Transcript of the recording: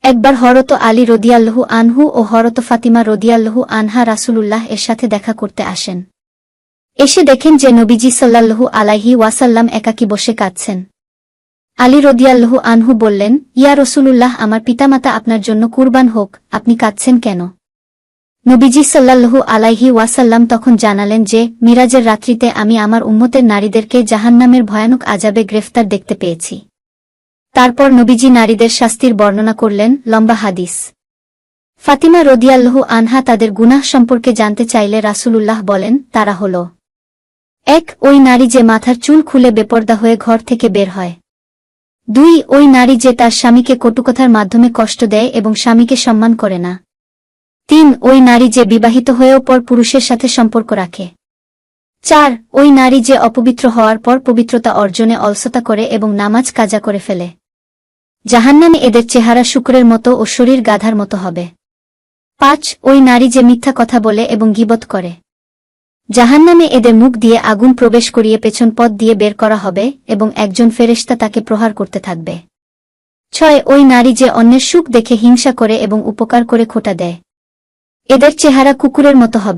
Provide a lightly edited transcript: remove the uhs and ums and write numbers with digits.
একবার হযরত আলী রাদিয়াল্লাহু আনহু ও হযরত ফাতিমা রাদিয়াল্লাহু আনহা রাসূলুল্লাহ এর সাথে দেখা করতে আসেন। এসে দেখেন যে নবীজি সাল্লাল্লাহু আলাইহি ওয়াসাল্লাম একাকী বসে কাঁদছেন। আলী রাদিয়াল্লাহু আনহু বললেন, ইয়া রাসূলুল্লাহ, আমার পিতামাতা আপনার জন্য কুরবান হোক, আপনি কাঁদছেন কেন? নবীজি সাল্লাল্লাহু আলাইহি ওয়াসাল্লাম তখন জানালেন যে, মিরাজের রাত্রিতে আমি আমার উম্মতের নারীদেরকে জাহান্নামের ভয়ানক আযাবে গ্রেফতার দেখতে পেয়েছি। তারপর নবীজি নারীদের শাস্তির বর্ণনা করলেন, লম্বা হাদিস। ফাতিমা রাদিয়াল্লাহু আনহা তাদের গুনাহ সম্পর্কে জানতে চাইলে রাসূলুল্লাহ বলেন, তারা হল ১. ওই নারী যে মাথার চুল খুলে বেপরদা হয়ে ঘর থেকে বের হয়। ২. ওই নারী যে তার স্বামীকে কটুকথার মাধ্যমে কষ্ট দেয় এবং স্বামীকে সম্মান করে না। ৩. ওই নারী যে বিবাহিত হয়েও পর পুরুষের সাথে সম্পর্ক রাখে। ৪. ওই নারী যে অপবিত্র হওয়ার পর পবিত্রতা অর্জনে অলসতা করে এবং নামাজ কাজা করে ফেলে। জাহান্নামে এদের চেহারা শুকরের মতো ও শরীর গাধার মতো হবে। ৫. ওই নারী যে মিথ্যা কথা বলে এবং গীবত করে। জাহান্নামে এদের মুখ দিয়ে আগুন প্রবেশ করিয়ে পেছন পথ দিয়ে বের করা হবে এবং একজন ফেরেশতা তাকে প্রহার করতে থাকবে। ৬. ওই নারী যে অন্যের সুখ দেখে হিংসা করে এবং উপকার করে খোঁটা দেয়। এদের চেহারা কুকুরের মতো হবে।